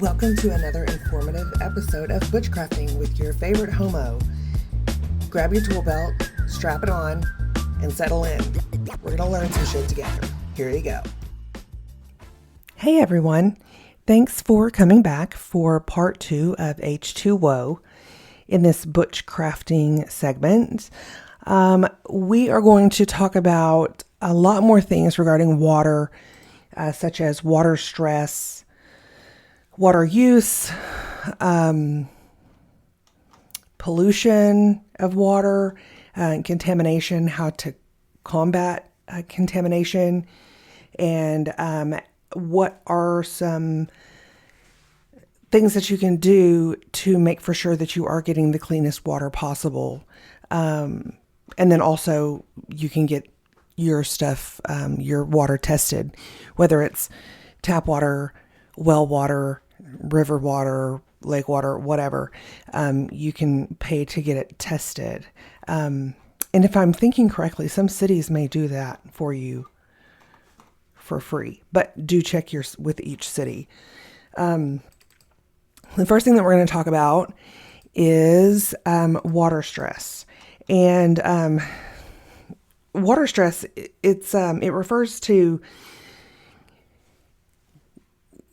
Welcome to another informative episode of ButchCrafting with your favorite homo. Grab your tool belt, strap it on, and settle in. We're going to learn some shit together. Here you go. Hey everyone. Thanks for coming back for part 2 of H2WHOA in this ButchCrafting segment. We are going to talk about a lot more things regarding water, such as water stress, water use, pollution of water, contamination, how to combat contamination, and what are some things that you can do to make for sure that you are getting the cleanest water possible. And then also you can get your stuff, your water tested, whether it's tap water, well water, river water, lake water, whatever. You can pay to get it tested. And if I'm thinking correctly, some cities may do that for you for free, but do check with each city. The first thing that we're going to talk about is water stress. And water stress, it refers to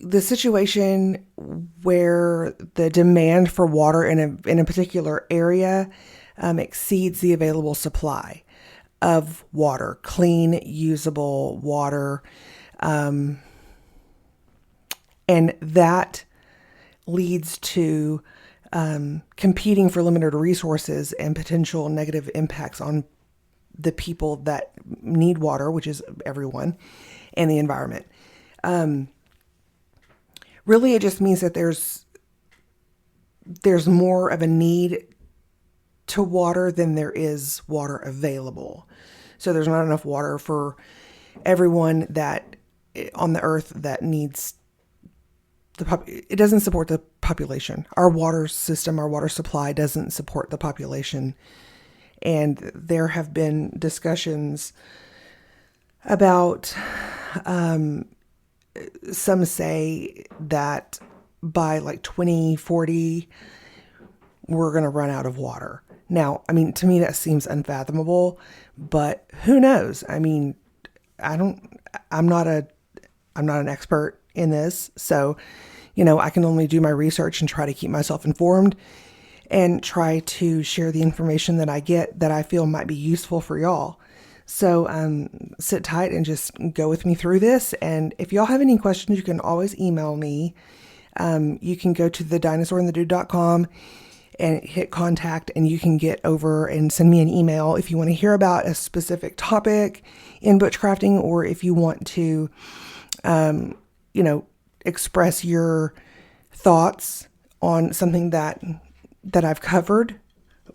the situation where the demand for water in a particular area exceeds the available supply of water, clean, usable water. And that leads to competing for limited resources and potential negative impacts on the people that need water, which is everyone, and the environment. Really, it just means that there's more of a need to water than there is water available. So there's not enough water for everyone that on the earth that needs it doesn't support the population. Our water system, our water supply doesn't support the population. And there have been discussions about, some say that by like 2040, we're going to run out of water. Now, I mean, to me, that seems unfathomable, but who knows? I mean, I'm not an expert in this. So, I can only do my research and try to keep myself informed and try to share the information that I get that I feel might be useful for y'all. So sit tight and just go with me through this. And if y'all have any questions, you can always email me. You can go to TheDinosaur&TheDude.com and hit contact, and you can get over and send me an email if you want to hear about a specific topic in ButchCrafting, or if you want to, express your thoughts on something that I've covered,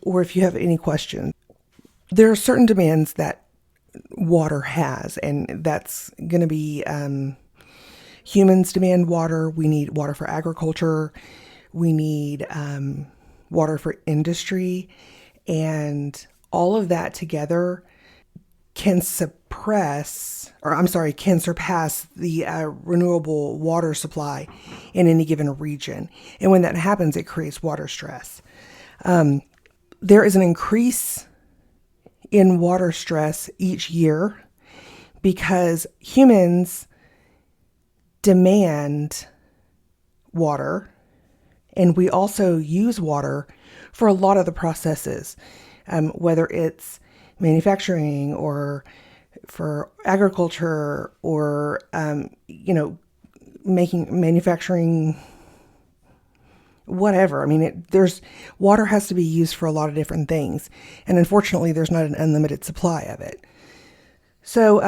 or if you have any questions. There are certain demands that water has, and that's going to be humans demand water. We need water for agriculture. We need water for industry, and all of that together can surpass the renewable water supply in any given region. And when that happens, it creates water stress. There is an increase in water stress each year because humans demand water, and we also use water for a lot of the processes, whether it's manufacturing or for agriculture or, manufacturing whatever. I mean, water has to be used for a lot of different things. And unfortunately, there's not an unlimited supply of it. So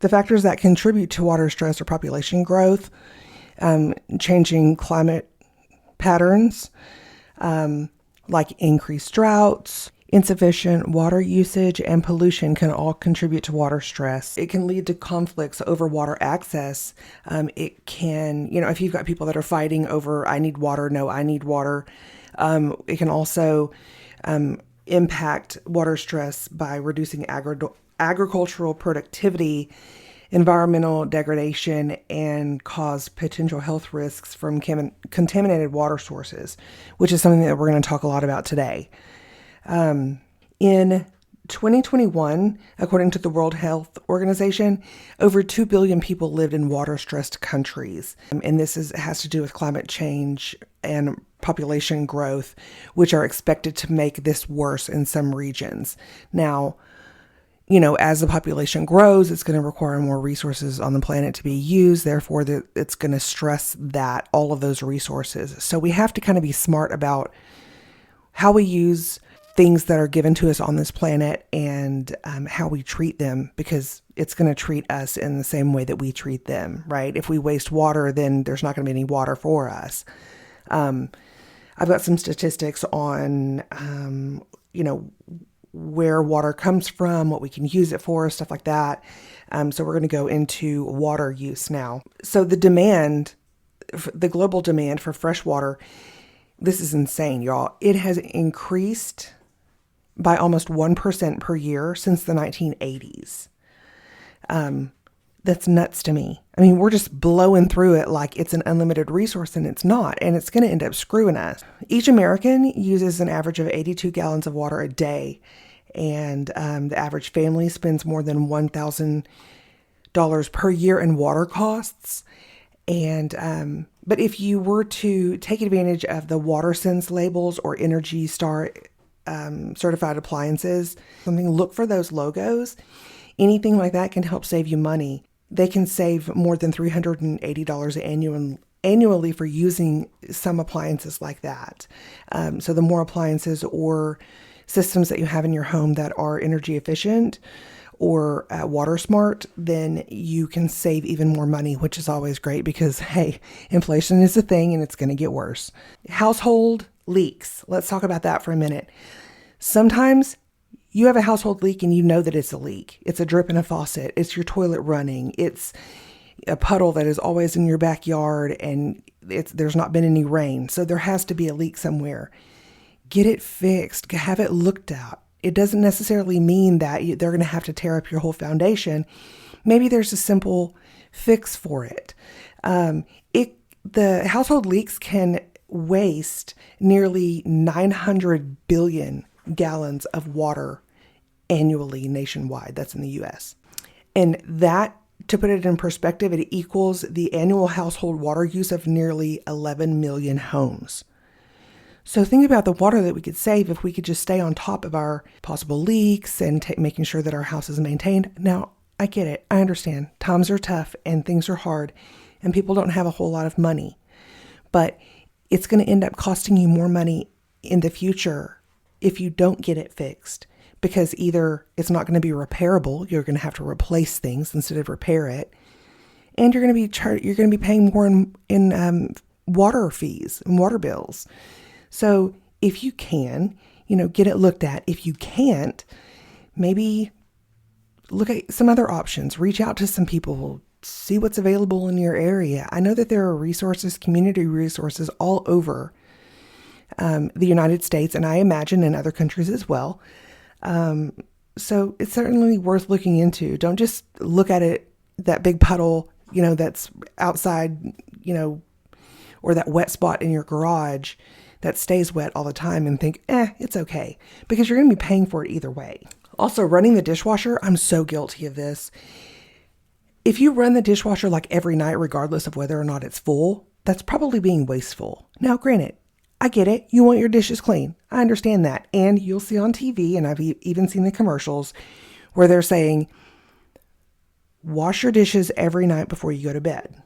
the factors that contribute to water stress are population growth, changing climate patterns, like increased droughts, insufficient water usage, and pollution can all contribute to water stress. It can lead to conflicts over water access. It can, if you've got people that are fighting over, I need water, no, I need water. It can also impact water stress by reducing agricultural productivity environmental degradation, and cause potential health risks from contaminated water sources, which is something that we're going to talk a lot about today. In 2021, according to the World Health Organization, over 2 billion people lived in water-stressed countries. And this has to do with climate change and population growth, which are expected to make this worse in some regions. Now, as the population grows, it's going to require more resources on the planet to be used. Therefore, it's going to stress that all of those resources. So we have to kind of be smart about how we use things that are given to us on this planet and how we treat them, because it's going to treat us in the same way that we treat them, right? If we waste water, then there's not going to be any water for us. I've got some statistics on, where water comes from, what we can use it for, stuff like that. So we're going to go into water use now. So the global demand for fresh water, this is insane, y'all. It has increased by almost 1% per year since the 1980s. That's nuts to me. I mean, we're just blowing through it like it's an unlimited resource, and it's not, and it's going to end up screwing us. Each American uses an average of 82 gallons of water a day, and the average family spends more than $1,000 per year in water costs. And but if you were to take advantage of the WaterSense labels or Energy Star certified appliances, look for those logos. Anything like that can help save you money. They can save more than $380 annually for using some appliances like that. So the more appliances or systems that you have in your home that are energy efficient or water smart, then you can save even more money, which is always great because, hey, inflation is a thing and it's going to get worse. Household leaks. Let's talk about that for a minute. Sometimes you have a household leak and you know that it's a leak. It's a drip in a faucet. It's your toilet running. It's a puddle that is always in your backyard and there's not been any rain. So there has to be a leak somewhere. Get it fixed. Have it looked at. It doesn't necessarily mean that they're going to have to tear up your whole foundation. Maybe there's a simple fix for it. The household leaks can waste nearly 900 billion gallons of water annually nationwide. That's in the US. And that, to put it in perspective, it equals the annual household water use of nearly 11 million homes. So think about the water that we could save if we could just stay on top of our possible leaks and making sure that our house is maintained. Now, I get it. I understand. Times are tough and things are hard and people don't have a whole lot of money. But it's going to end up costing you more money in the future if you don't get it fixed, because either it's not going to be repairable, you're going to have to replace things instead of repair it, and you're going to be paying more in water fees and water bills. So if you can, get it looked at. If you can't, maybe look at some other options. Reach out to some people, see what's available in your area. I know that there are resources, community resources all over the United States, and I imagine in other countries as well. So it's certainly worth looking into. Don't just look at it, that big puddle, that's outside, or that wet spot in your garage that stays wet all the time and think, it's okay, because you're going to be paying for it either way. Also, running the dishwasher, I'm so guilty of this. If you run the dishwasher like every night, regardless of whether or not it's full, that's probably being wasteful. Now, granted, I get it. You want your dishes clean. I understand that. And you'll see on TV, and I've even seen the commercials where they're saying, wash your dishes every night before you go to bed.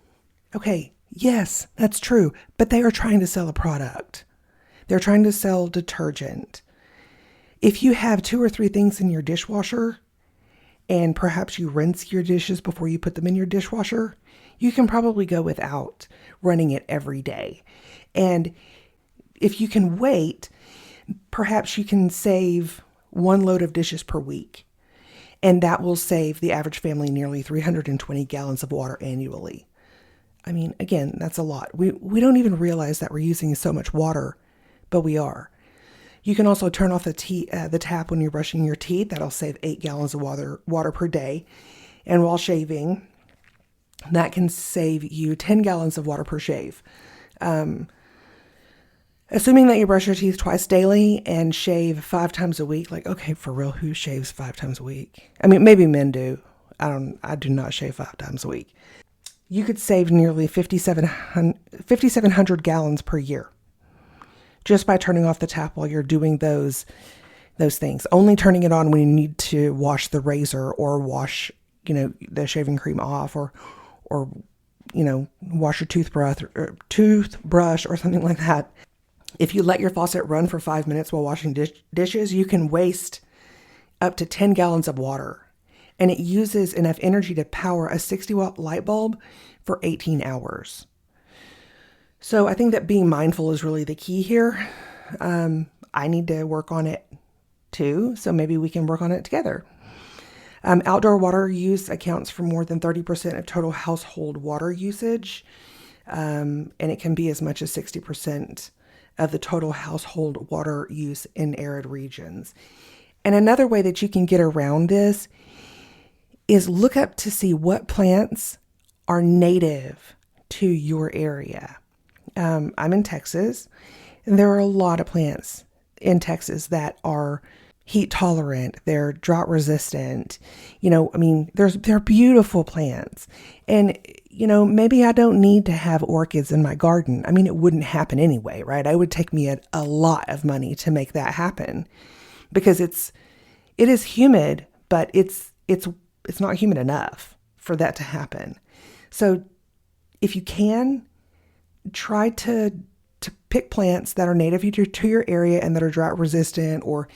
Okay, yes, that's true. But they are trying to sell a product. They're trying to sell detergent. If you have 2 or 3 things in your dishwasher, and perhaps you rinse your dishes before you put them in your dishwasher, you can probably go without running it every day. And if you can wait, perhaps you can save 1 load of dishes per week. And that will save the average family nearly 320 gallons of water annually. I mean, again, that's a lot. We don't even realize that we're using so much water, but we are. You can also turn off the tap when you're brushing your teeth. That'll save 8 gallons of water per day. And while shaving, That can save you 10 gallons of water per shave. Assuming that you brush your teeth twice daily and shave 5 times a week, like, okay, for real, who shaves 5 times a week? I mean, maybe men do. I do not shave 5 times a week. You could save nearly 5,700 gallons per year just by turning off the tap while you're doing those things. Only turning it on when you need to wash the razor or wash, the shaving cream off or wash your toothbrush or something like that. If you let your faucet run for 5 minutes while washing dishes, you can waste up to 10 gallons of water. And it uses enough energy to power a 60-watt light bulb for 18 hours. So I think that being mindful is really the key here. I need to work on it too, so maybe we can work on it together. Outdoor water use accounts for more than 30% of total household water usage, and it can be as much as 60% of the total household water use in arid regions. And another way that you can get around this is look up to see what plants are native to your area. I'm in Texas, and there are a lot of plants in Texas that are heat tolerant, they're drought resistant. They're beautiful plants. And, maybe I don't need to have orchids in my garden. I mean, it wouldn't happen anyway, right? It would take me a lot of money to make that happen because it is humid, but it's not humid enough for that to happen. So if you can, try to pick plants that are native to your area and that are drought resistant, or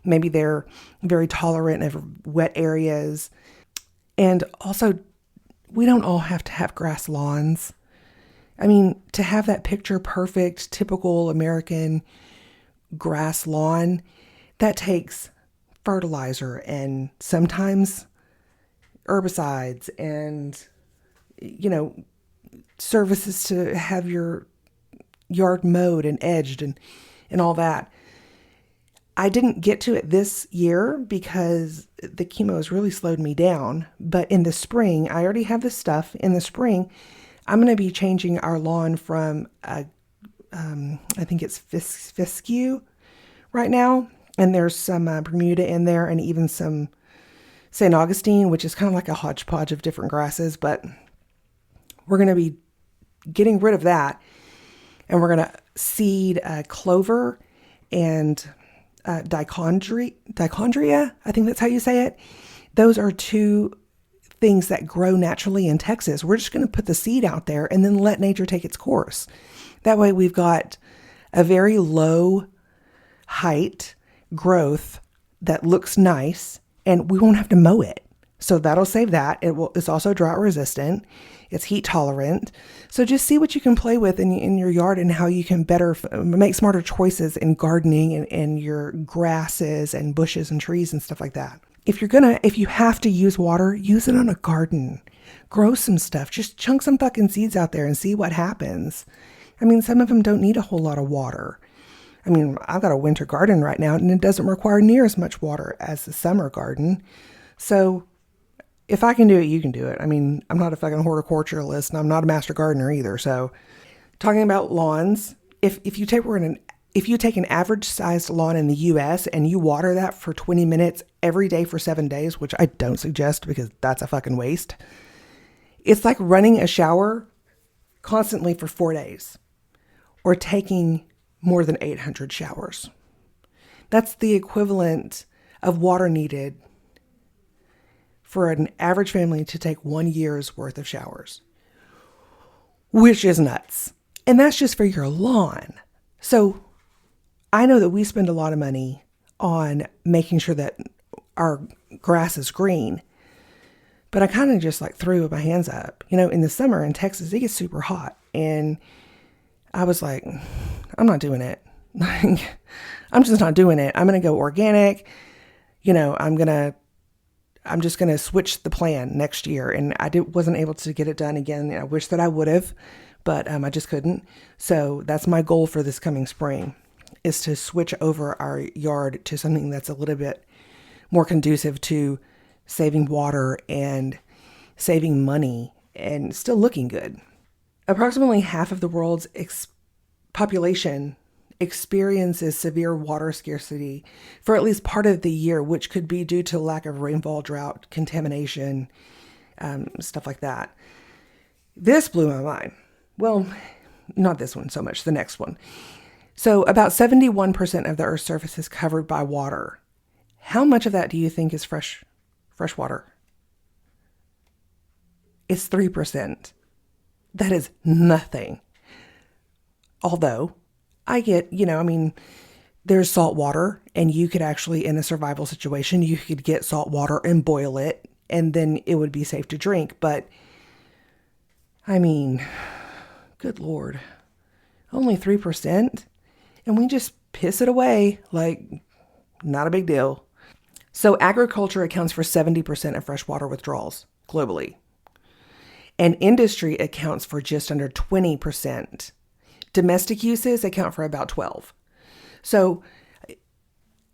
maybe they're very tolerant of wet areas. And also, we don't all have to have grass lawns. I mean, to have that picture perfect, typical American grass lawn, that takes fertilizer and sometimes herbicides and, services to have your yard mowed and edged and all that. I didn't get to it this year because the chemo has really slowed me down. But in the spring, I already have this stuff. In the spring, I'm going to be changing our lawn from, I think it's fescue right now. And there's some Bermuda in there and even some St. Augustine, which is kind of like a hodgepodge of different grasses. But we're going to be getting rid of that. And we're going to seed clover and dichondria, I think that's how you say it. Those are 2 things that grow naturally in Texas. We're just going to put the seed out there and then let nature take its course. That way we've got a very low height growth that looks nice and we won't have to mow it. So that'll save that. It's also drought resistant. It's heat tolerant. So just see what you can play with in your yard and how you can better make smarter choices in gardening and your grasses and bushes and trees and stuff like that. If you have to use water, use it on a garden. Grow some stuff. Just chunk some fucking seeds out there and see what happens. I mean, some of them don't need a whole lot of water. I mean, I've got a winter garden right now and it doesn't require near as much water as the summer garden. So if I can do it, you can do it. I mean, I'm not a fucking horticulturalist and I'm not a master gardener either. So talking about lawns, if you take an average sized lawn in the US and you water that for 20 minutes every day for 7 days, which I don't suggest because that's a fucking waste. It's like running a shower constantly for 4 days or taking more than 800 showers. That's the equivalent of water needed for an average family to take 1 year's worth of showers, which is nuts. And that's just for your lawn. So I know that we spend a lot of money on making sure that our grass is green, but I kind of just threw my hands up. In the summer in Texas, it gets super hot. And I was like, I'm not doing it. I'm just not doing it. I'm going to go organic. I'm just going to switch the plan next year. And wasn't able to get it done again. I wish that I would have, but I just couldn't. So that's my goal for this coming spring, is to switch over our yard to something that's a little bit more conducive to saving water and saving money and still looking good. Approximately half of the world's population experiences severe water scarcity for at least part of the year, which could be due to lack of rainfall, drought, contamination, stuff like that. This blew my mind. Well, not this one so much, the next one. So about 71% of the Earth's surface is covered by water. How much of that do you think is fresh water? It's 3%. That is nothing. Although, I get, there's salt water, and you could actually, in a survival situation, you could get salt water and boil it, and then it would be safe to drink. But, good Lord, only 3%? And we just piss it away like not a big deal. So agriculture accounts for 70% of freshwater withdrawals globally. And industry accounts for just under 20%. Domestic uses account for about 12%. So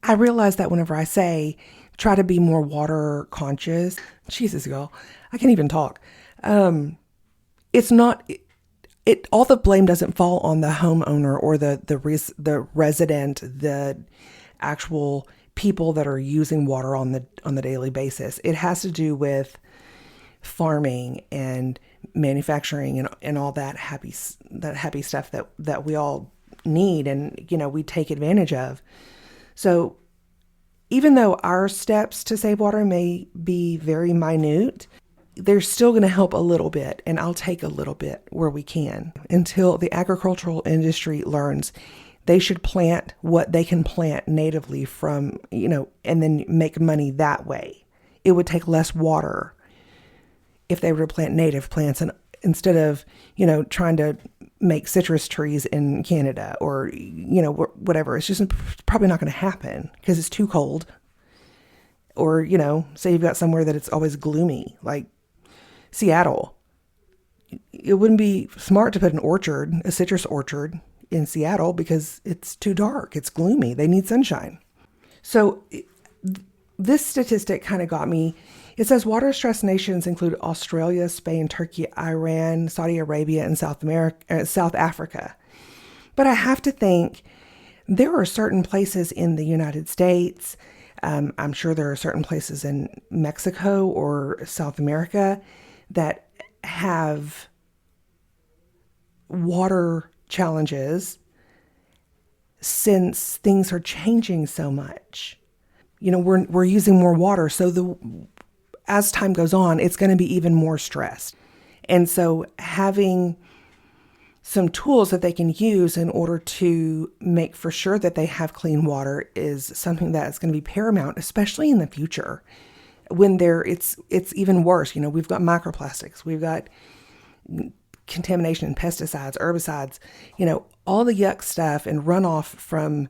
I realize that whenever I say try to be more water conscious, Jesus, y'all, I can't even talk. It's not... all the blame doesn't fall on the homeowner or the resident, the actual people that are using water on the daily basis. It has to do with farming and manufacturing and all that happy stuff that we all need and we take advantage of. So even though our steps to save water may be very minute, they're still going to help a little bit, and I'll take a little bit where we can until the agricultural industry learns they should plant what they can plant natively from, and then make money that way. It would take less water if they were to plant native plants and instead of, trying to make citrus trees in Canada or, whatever. It's just probably not going to happen because it's too cold. Or, say you've got somewhere that it's always gloomy, like Seattle. It wouldn't be smart to put a citrus orchard in Seattle because it's too dark. It's gloomy. They need sunshine. So this statistic kind of got me. It says water-stressed nations include Australia, Spain, Turkey, Iran, Saudi Arabia, and South Africa. But I have to think there are certain places in the United States. I'm sure there are certain places in Mexico or South America that have water challenges since things are changing so much. We're using more water, so as time goes on, it's going to be even more stressed. And so having some tools that they can use in order to make for sure that they have clean water is something that is going to be paramount, especially in the future when it's even worse. We've got microplastics, we've got contamination, pesticides, herbicides, all the yuck stuff and runoff from,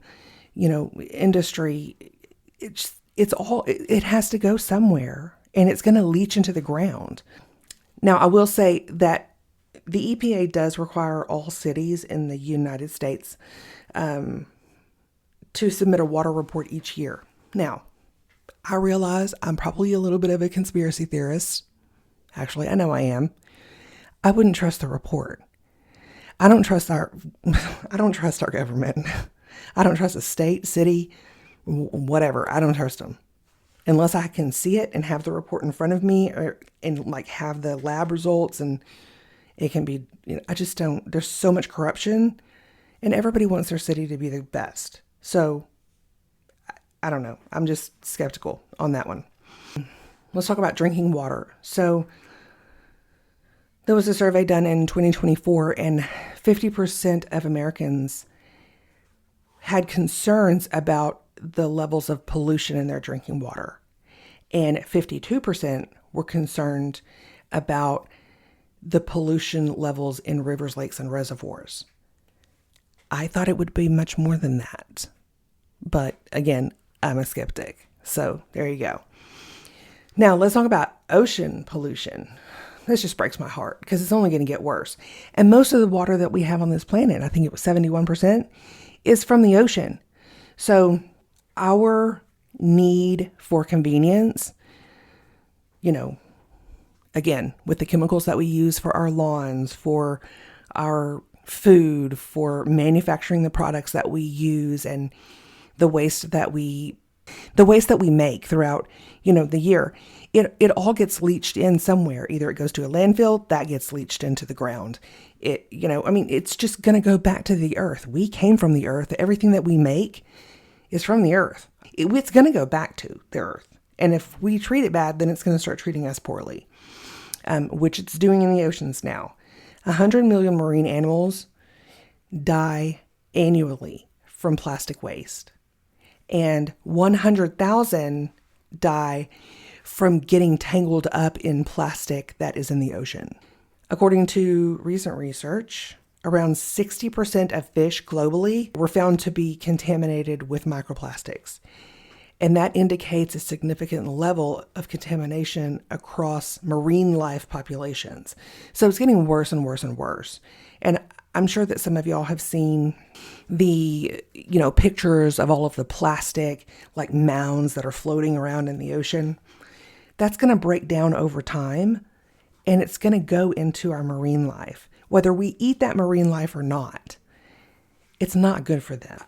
industry. It has to go somewhere, and it's going to leach into the ground. Now, I will say that the EPA does require all cities in the United States to submit a water report each year. Now, I realize I'm probably a little bit of a conspiracy theorist. Actually, I know I am. I wouldn't trust the report. I don't trust our government. I don't trust the state, city, whatever. I don't trust them unless I can see it and have the report in front of me and have the lab results, and it can be, I just don't, there's so much corruption and everybody wants their city to be the best. So I don't know. I'm just skeptical on that one. Let's talk about drinking water. So there was a survey done in 2024, and 50% of Americans had concerns about the levels of pollution in their drinking water. And 52% were concerned about the pollution levels in rivers, lakes, and reservoirs. I thought it would be much more than that. But again, I'm a skeptic. So there you go. Now let's talk about ocean pollution. This just breaks my heart because it's only going to get worse. And most of the water that we have on this planet, I think it was 71%, is from the ocean. So our need for convenience, Again, with the chemicals that we use for our lawns, for our food, for manufacturing the products that we use, and the waste that we make throughout, the year, it all gets leached in somewhere. Either it goes to a landfill, that gets leached into the ground. It's just going to go back to the earth. We came from the earth. Everything that we make is from the earth. It's going to go back to the earth. And if we treat it bad, then it's going to start treating us poorly, which it's doing in the oceans now. 100 million marine animals die annually from plastic waste, and 100,000 die from getting tangled up in plastic that is in the ocean. According to recent research, around 60% of fish globally were found to be contaminated with microplastics. And that indicates a significant level of contamination across marine life populations. So it's getting worse and worse and worse. And I'm sure that some of y'all have seen the, pictures of all of the plastic, like mounds that are floating around in the ocean. That's going to break down over time, and it's going to go into our marine life. Whether we eat that marine life or not, it's not good for them.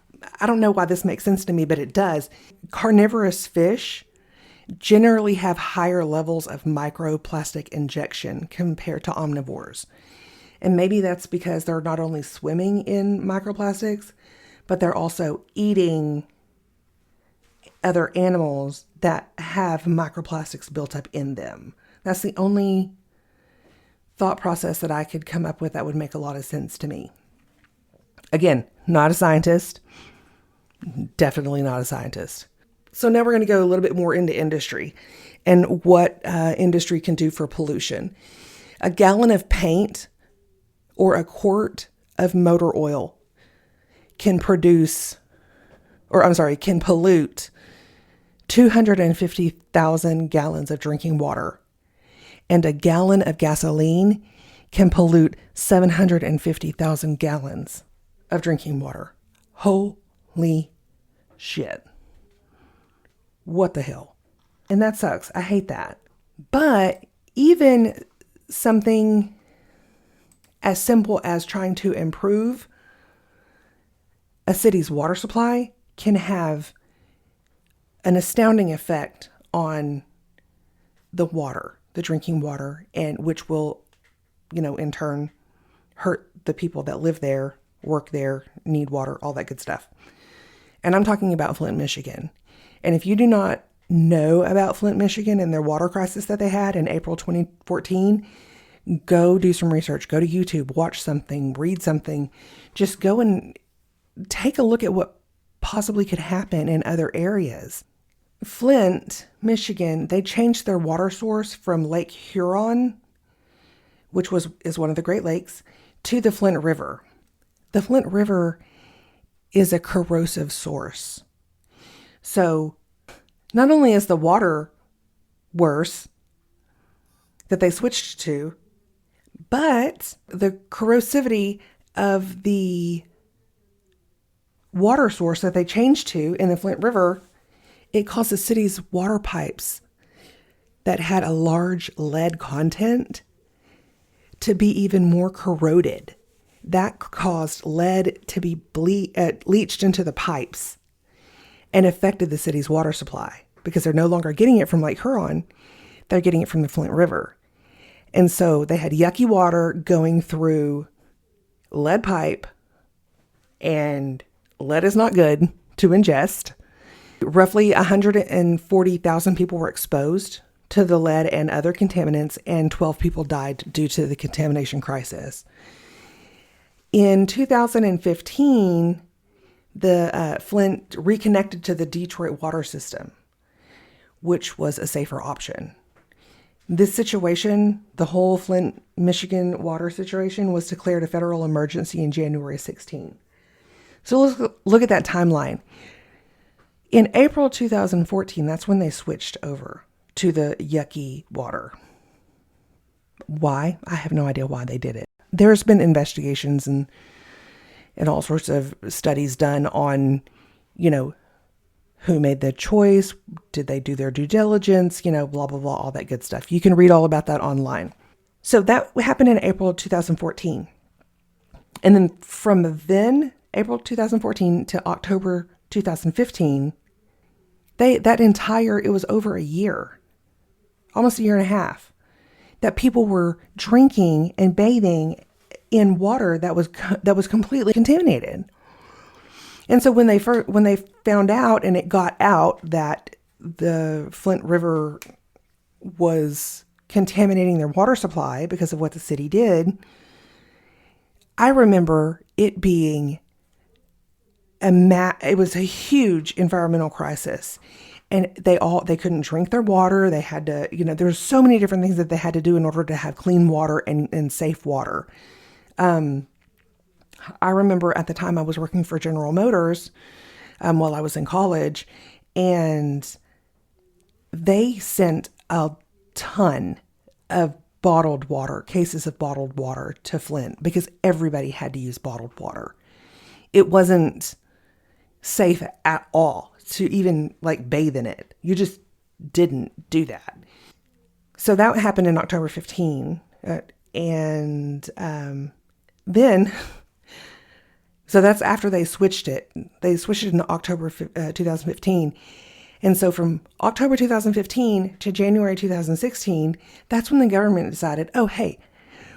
I don't know why this makes sense to me, but it does. Carnivorous fish generally have higher levels of microplastic injection compared to omnivores. And maybe that's because they're not only swimming in microplastics, but they're also eating other animals that have microplastics built up in them. That's the only thought process that I could come up with that would make a lot of sense to me. Again, not a scientist. Definitely not a scientist. So now we're going to go a little bit more into industry and what industry can do for pollution. A gallon of paint or a quart of motor oil can pollute 250,000 gallons of drinking water. And a gallon of gasoline can pollute 750,000 gallons of drinking water. Holy shit. What the hell? And that sucks. I hate that. But even something as simple as trying to improve a city's water supply can have an astounding effect on the water, the drinking water, and which will, in turn hurt the people that live there, work there, need water, all that good stuff. And I'm talking about Flint, Michigan. And if you do not know about Flint, Michigan and their water crisis that they had in April 2014, go do some research, go to YouTube, watch something, read something, just go and take a look at what possibly could happen in other areas. Flint, Michigan, they changed their water source from Lake Huron, which is one of the Great Lakes, to the Flint River. The Flint River is a corrosive source. So not only is the water worse that they switched to, but the corrosivity of the water source that they changed to in the Flint River, it caused the city's water pipes that had a large lead content to be even more corroded. That caused lead to be leached into the pipes and affected the city's water supply because they're no longer getting it from Lake Huron. They're getting it from the Flint River. And so they had yucky water going through lead pipe, and lead is not good to ingest. Roughly 140,000 people were exposed to the lead and other contaminants, and 12 people died due to the contamination crisis. In 2015, the Flint reconnected to the Detroit water system, which was a safer option. This situation, the whole Flint, Michigan water situation, was declared a federal emergency in January 16. So let's look at that timeline. In April 2014, that's when they switched over to the yucky water. Why? I have no idea why they did it. There's been investigations and all sorts of studies done on, who made the choice, did they do their due diligence, blah, blah, blah, all that good stuff. You can read all about that online. So that happened in April of 2014. And then from then, April 2014 to October 2015, it was over a year, almost a year and a half, that people were drinking and bathing in water that was completely contaminated. And so when they found out and it got out that the Flint River was contaminating their water supply because of what the city did, I remember it being it was a huge environmental crisis. And they couldn't drink their water. They had to, there's so many different things that they had to do in order to have clean water and safe water. I remember at the time I was working for General Motors while I was in college, and they sent a ton of cases of bottled water to Flint because everybody had to use bottled water. It wasn't safe at all to even bathe in it. You just didn't do that. So that happened in October 15. And then, so that's after they switched it. They switched it in October 2015. And so from October 2015 to January 2016, that's when the government decided, oh, hey,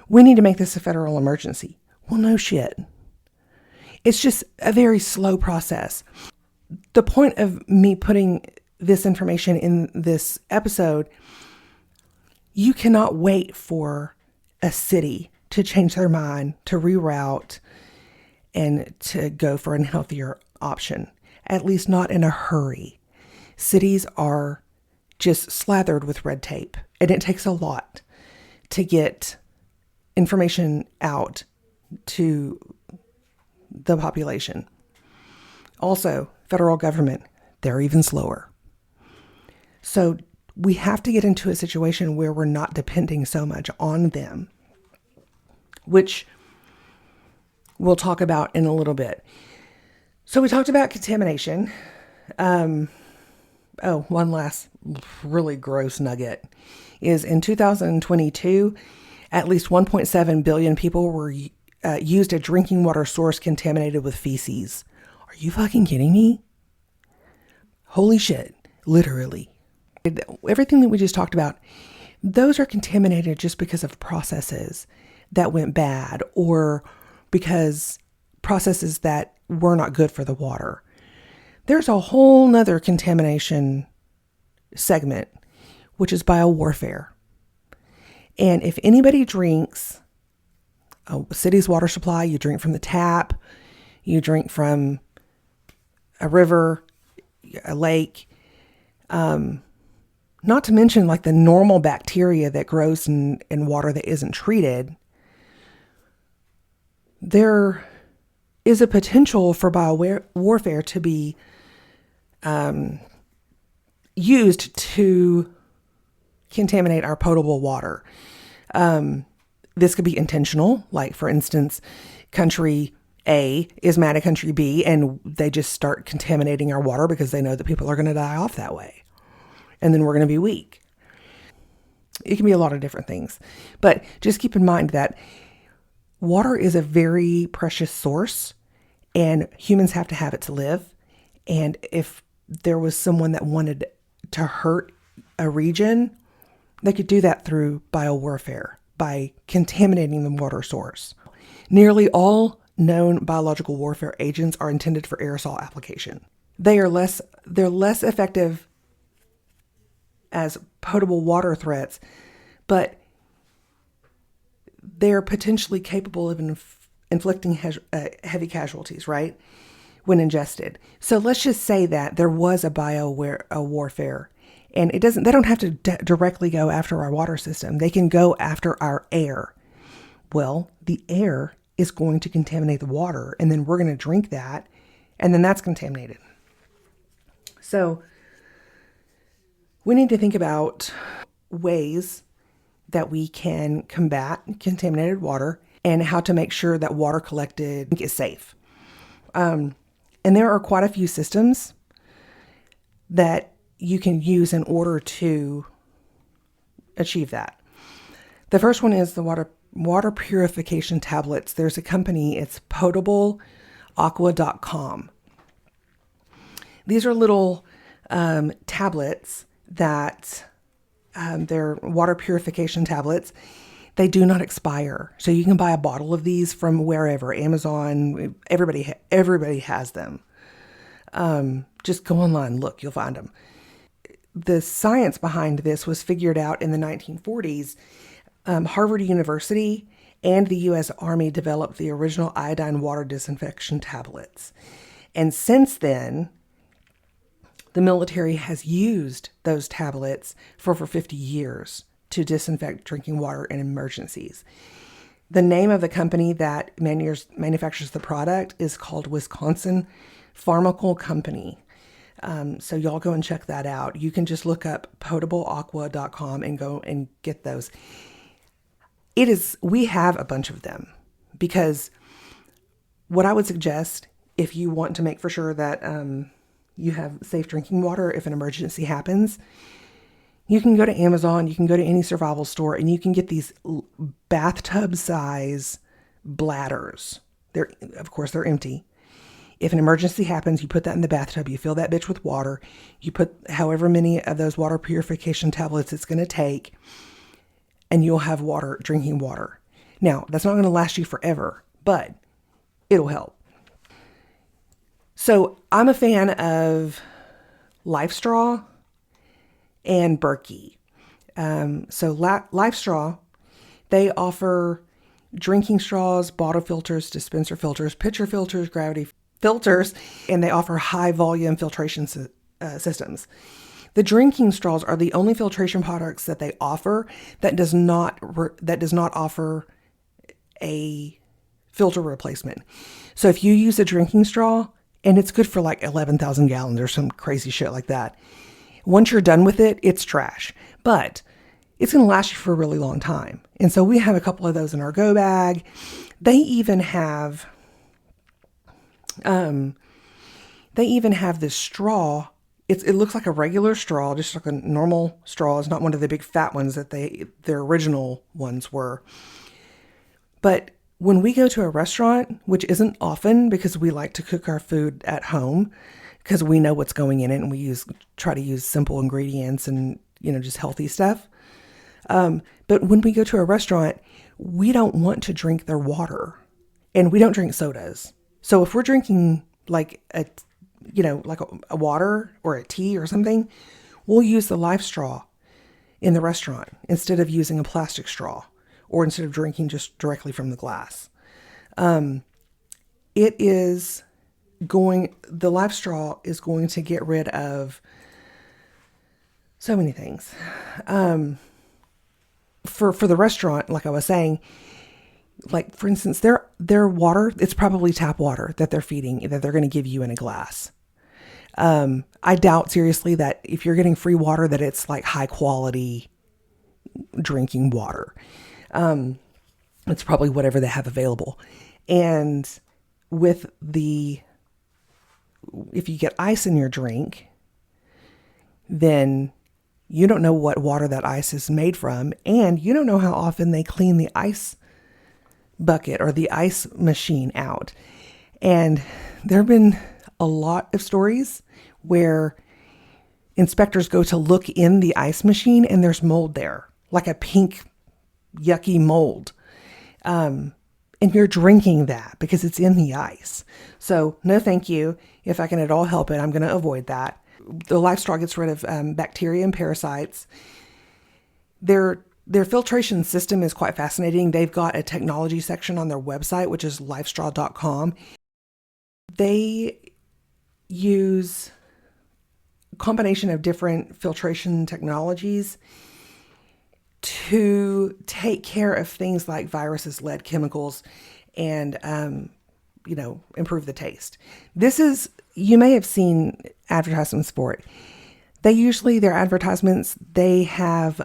we need to make this a federal emergency. Well, no shit. It's just a very slow process. The point of me putting this information in this episode, you cannot wait for a city to change their mind, to reroute, and to go for a healthier option, at least not in a hurry. Cities are just slathered with red tape, and it takes a lot to get information out to the population. Also, federal government, they're even slower. So we have to get into a situation where we're not depending so much on them, which we'll talk about in a little bit. So we talked about contamination. One last really gross nugget is in 2022, at least 1.7 billion people were used a drinking water source contaminated with feces. Are you fucking kidding me? Holy shit, literally. Everything that we just talked about, those are contaminated just because of processes that went bad or because processes that were not good for the water. There's a whole nother contamination segment, which is biowarfare. And if anybody drinks a city's water supply, you drink from the tap, you drink from a river, a lake, not to mention the normal bacteria that grows in water that isn't treated, there is a potential for biowarfare to be used to contaminate our potable water. This could be intentional. For instance, country A is mad at country B and they just start contaminating our water because they know that people are going to die off that way. And then we're going to be weak. It can be a lot of different things. But just keep in mind that water is a very precious source and humans have to have it to live. And if there was someone that wanted to hurt a region, they could do that through biowarfare, by contaminating the water source. Nearly all known biological warfare agents are intended for aerosol application. They're less effective as potable water threats, but they're potentially capable of inflicting heavy casualties, right, when ingested. So let's just say that there was a warfare, and they don't have to directly go after our water system. They can go after our air. Well, the air is going to contaminate the water, and then we're going to drink that, and then that's contaminated. So we need to think about ways that we can combat contaminated water and how to make sure that water collected is safe. And there are quite a few systems that you can use in order to achieve that. The first one is the water purification tablets. There's a company, it's Pt.2.com. These are little tablets that they're water purification tablets. They do not expire. So you can buy a bottle of these from wherever, Amazon, everybody has them. Just go online, look, you'll find them. The science behind this was figured out in the 1940s. Harvard University and the U.S. Army developed the original iodine water disinfection tablets. And since then, the military has used those tablets for over 50 years to disinfect drinking water in emergencies. The name of the company that manufactures the product is called Wisconsin Pharmaceutical Company. So y'all go and check that out. You can just look up potableaqua.com and go and get those. We have a bunch of them, because what I would suggest, if you want to make for sure that you have safe drinking water if an emergency happens, you can go to Amazon, you can go to any survival store, and you can get these bathtub size bladders. Of course, they're empty. If an emergency happens, you put that in the bathtub, you fill that bitch with water, you put however many of those water purification tablets it's going to take, and you'll have drinking water. Now, that's not going to last you forever, but it'll help. So I'm a fan of Life Straw and Berkey. So Life Straw, they offer drinking straws, bottle filters, dispenser filters, pitcher filters, gravity filters, and they offer high volume filtration systems. The drinking straws are the only filtration products that they offer that does not offer a filter replacement. So if you use a drinking straw, and it's good for like 11,000 gallons or some crazy shit like that, once you're done with it, it's trash. But it's going to last you for a really long time. And so we have a couple of those in our go bag. They even have this straw. It looks like a regular straw, just like a normal straw. It's not one of the big fat ones that their original ones were. But when we go to a restaurant, which isn't often because we like to cook our food at home because we know what's going in it, and we try to use simple ingredients and, just healthy stuff. But when we go to a restaurant, we don't want to drink their water, and we don't drink sodas. So if we're drinking like a water or a tea or something, we'll use the Life Straw in the restaurant instead of using a plastic straw, or instead of drinking just directly from the glass. The Life Straw is going to get rid of so many things. For the restaurant, like I was saying, like for instance, their water, it's probably tap water that they're going to give you in a glass. I doubt seriously that if you're getting free water, that it's like high quality drinking water. It's probably whatever they have available. And if you get ice in your drink, then you don't know what water that ice is made from, and you don't know how often they clean the ice bucket or the ice machine out. And there have been a lot of stories where inspectors go to look in the ice machine and there's mold there, like a pink, yucky mold. And you're drinking that because it's in the ice. So no, thank you. If I can at all help it, I'm going to avoid that. The Life Straw gets rid of bacteria and parasites. Their filtration system is quite fascinating. They've got a technology section on their website, which is lifestraw.com. They use a combination of different filtration technologies to take care of things like viruses, lead, chemicals, and, improve the taste. You may have seen advertisements for it. Their advertisements, they have,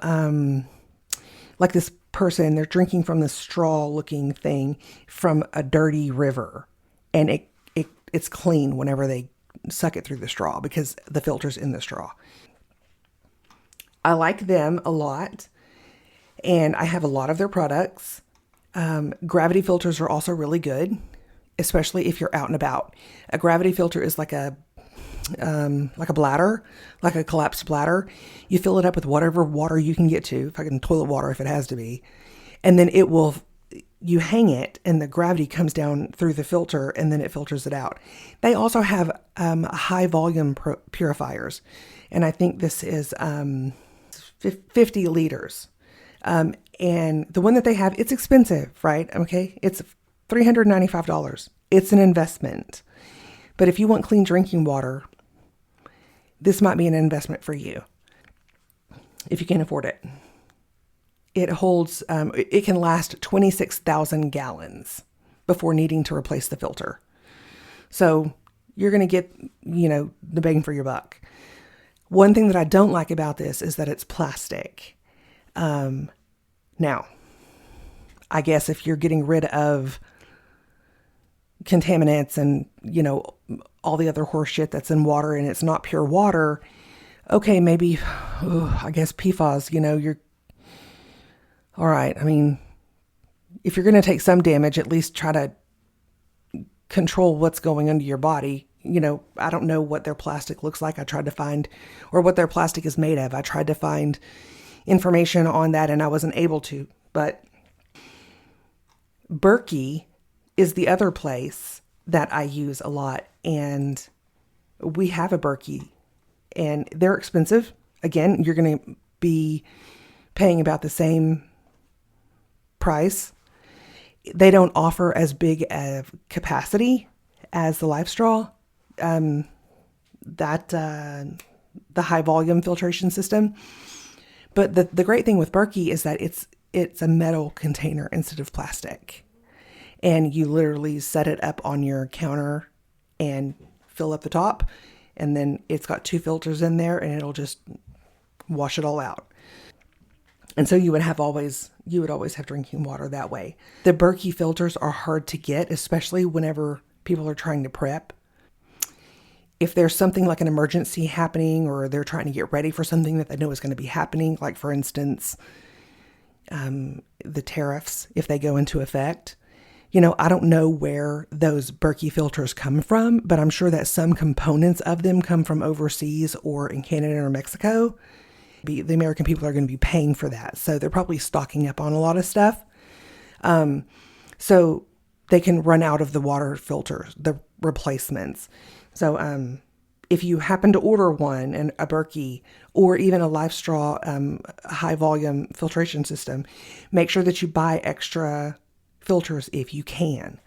like this person, they're drinking from this straw looking thing from a dirty river, and it's clean whenever they suck it through the straw because the filter's in the straw. I like them a lot, and I have a lot of their products. Gravity filters are also really good, especially if you're out and about. A gravity filter is like a bladder, like a collapsed bladder. You fill it up with whatever water you can get to, fucking toilet water if it has to be, and then you hang it and the gravity comes down through the filter and then it filters it out. They also have high volume purifiers, and I think this is 50 liters. And the one that they have, it's expensive, right? Okay, it's $395. It's an investment. But if you want clean drinking water, this might be an investment for you if you can afford it. It holds, it can last 26,000 gallons before needing to replace the filter. So you're going to get, the bang for your buck. One thing that I don't like about this is that it's plastic. Now, I guess if you're getting rid of contaminants and, all the other horse shit that's in water and it's not pure water, okay, maybe, I guess PFAS, you're all right. I mean, if you're going to take some damage, at least try to control what's going into your body. I don't know what their plastic looks like. I tried to find, or what their plastic is made of. I tried to find information on that and I wasn't able to. But Berkey is the other place that I use a lot. And we have a Berkey and they're expensive. Again, you're going to be paying about the same price. They don't offer as big a capacity as the Life Straw, the high volume filtration system. But the great thing with Berkey is that it's a metal container instead of plastic. And you literally set it up on your counter and fill up the top. And then it's got 2 filters in there and it'll just wash it all out. And so you would always have drinking water that way. The Berkey filters are hard to get, especially whenever people are trying to prep. If there's something like an emergency happening or they're trying to get ready for something that they know is going to be happening, like for instance, the tariffs, if they go into effect. I don't know where those Berkey filters come from, but I'm sure that some components of them come from overseas or in Canada or Mexico. The American people are going to be paying for that. So they're probably stocking up on a lot of stuff. So they can run out of the water filters, the replacements. So if you happen to order one, and a Berkey or even a Life Straw high volume filtration system, make sure that you buy extra filters if you can.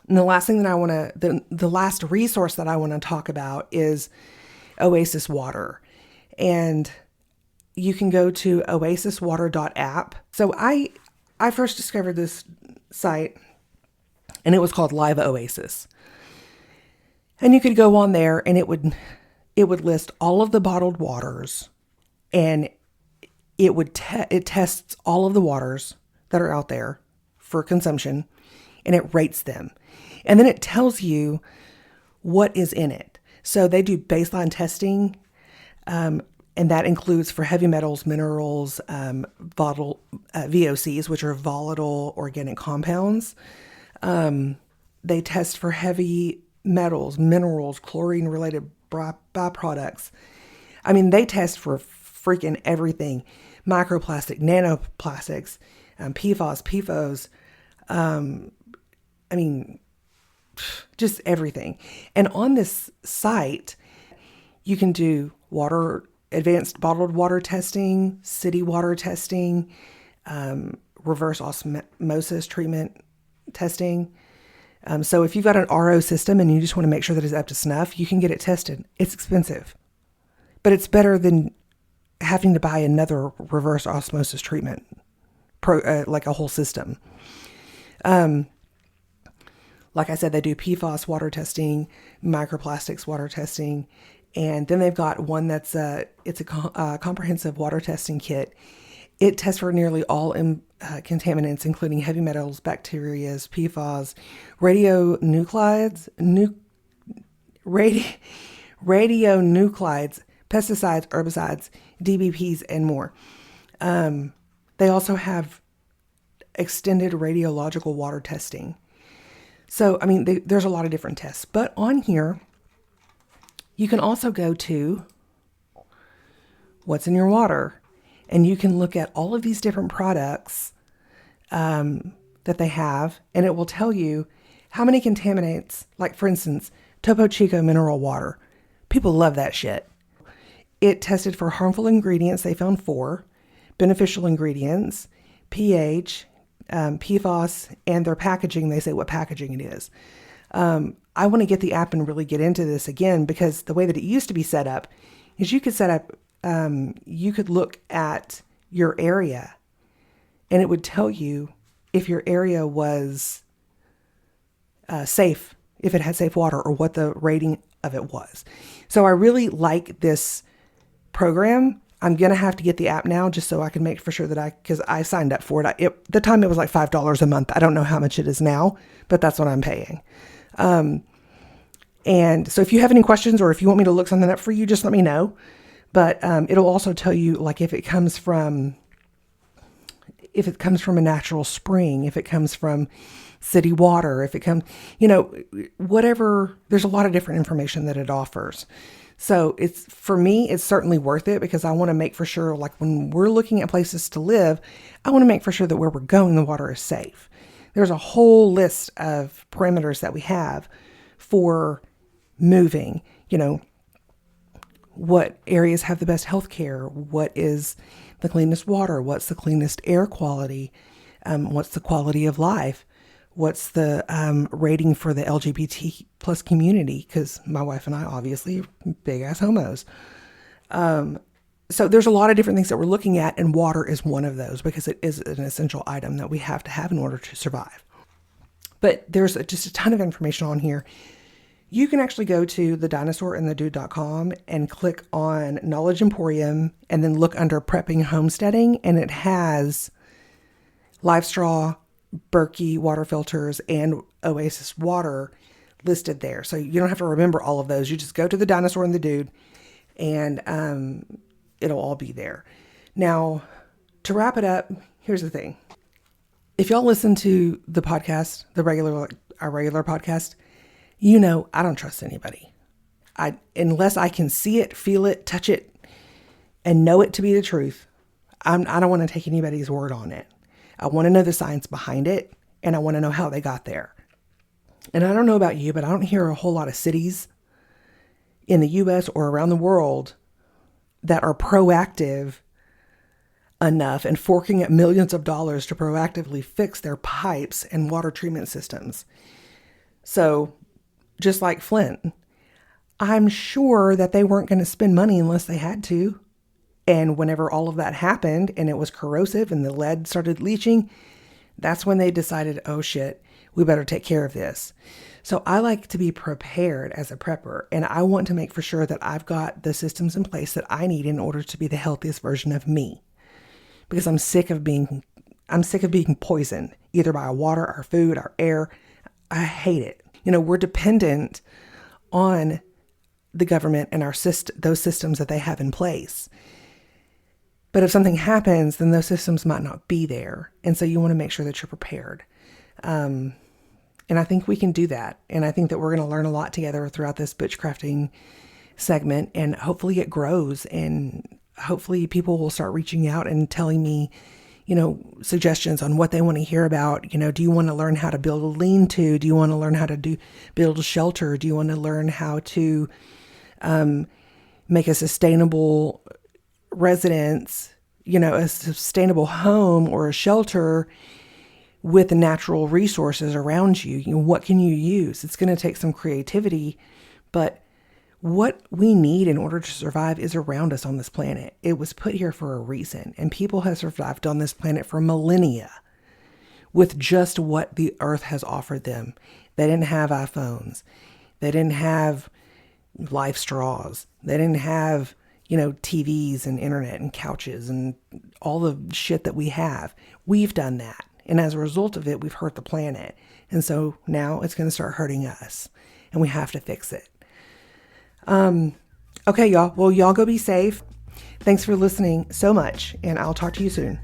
And the last thing that the last resource that I want to talk about is Oasis Water. And you can go to oasiswater.app. So I first discovered this site and it was called Live Oasis. And you could go on there and it would list all of the bottled waters, and it tests all of the waters that are out there for consumption, and it rates them. And then it tells you what is in it. So they do baseline testing, and that includes for heavy metals, minerals, VOCs, which are volatile organic compounds. They test for heavy metals, minerals, chlorine-related byproducts. I mean, they test for freaking everything. Microplastic, nanoplastics, PFAS, PFOs. I mean, just everything. And on this site, you can do advanced bottled water testing, city water testing, reverse osmosis treatment testing. So if you've got an RO system and you just want to make sure that it's up to snuff, you can get it tested. It's expensive, but it's better than having to buy another reverse osmosis treatment, like a whole system. Like I said, they do PFAS water testing, microplastics water testing, and then they've got one that's it's a comprehensive water testing kit. It tests for nearly all contaminants, including heavy metals, bacteria, PFAS, radionuclides, radi- radionuclides, pesticides, herbicides, DBPs, and more. They also have extended radiological water testing. So, I mean, there's a lot of different tests. But on here, you can also go to what's in your water. And you can look at all of these different products that they have. And it will tell you how many contaminants, like for instance, Topo Chico mineral water. People love that shit. It tested for harmful ingredients. They found 4. Beneficial ingredients, pH, PFOS, and their packaging. They say what packaging it is. I want to get the app and really get into this again, because the way that it used to be set up is you could set up, you could look at your area and it would tell you if your area was safe, if it had safe water, or what the rating of it was. So I really like this program. I'm going to have to get the app now just so I can make for sure that because I signed up for it. The time it was like $5 a month. I don't know how much it is now, but that's what I'm paying. And so if you have any questions or if you want me to look something up for you, just let me know. But it'll also tell you, like, if it comes from a natural spring, if it comes from city water, if it comes, whatever, there's a lot of different information that it offers. So for me, it's certainly worth it, because I want to make for sure, like when we're looking at places to live, I want to make for sure that where we're going, the water is safe. There's a whole list of parameters that we have for moving, what areas have the best health care, what is the cleanest water, what's the cleanest air quality, what's the quality of life, what's the rating for the LGBT plus community, because my wife and I obviously are big ass homos. So there's a lot of different things that we're looking at, and water is one of those, because it is an essential item that we have to have in order to survive. But there's just a ton of information on here. You can actually go to TheDinosaur&TheDude.com and click on Knowledge Emporium, and then look under Prepping Homesteading, and it has Live Straw, Berkey water filters, and Oasis water listed there. So you don't have to remember all of those. You just go to The Dinosaur and the Dude, and it'll all be there. Now, to wrap it up, here's the thing. If y'all listen to the podcast, our regular podcast, I don't trust anybody. Unless I can see it, feel it, touch it, and know it to be the truth, I don't want to take anybody's word on it. I want to know the science behind it, and I want to know how they got there. And I don't know about you, but I don't hear a whole lot of cities in the U.S. or around the world that are proactive enough and forking at millions of dollars to proactively fix their pipes and water treatment systems. So, just like Flint, I'm sure that they weren't going to spend money unless they had to. And whenever all of that happened and it was corrosive and the lead started leaching, that's when they decided, oh shit, we better take care of this. So I like to be prepared as a prepper, and I want to make for sure that I've got the systems in place that I need in order to be the healthiest version of me. Because I'm sick of being poisoned, either by our water, our food, our air. I hate it. We're dependent on the government and those systems that they have in place. But if something happens, then those systems might not be there. And so you want to make sure that you're prepared. And I think we can do that. And I think that we're going to learn a lot together throughout this ButchCrafting segment. And hopefully it grows. And hopefully people will start reaching out and telling me, suggestions on what they want to hear about. Do you want to learn how to build a lean-to? Do you want to learn how to build a shelter? Do you want to learn how to make a sustainable residence, a sustainable home or a shelter with the natural resources around you? What can you use? It's going to take some creativity, but what we need in order to survive is around us on this planet. It was put here for a reason, and people have survived on this planet for millennia with just what the earth has offered them. They didn't have iPhones. They didn't have life straws. They didn't have, TVs and internet and couches and all the shit that we have. We've done that. And as a result of it, we've hurt the planet. And so now it's going to start hurting us, and we have to fix it. Okay, y'all. Well, y'all go be safe. Thanks for listening so much, and I'll talk to you soon.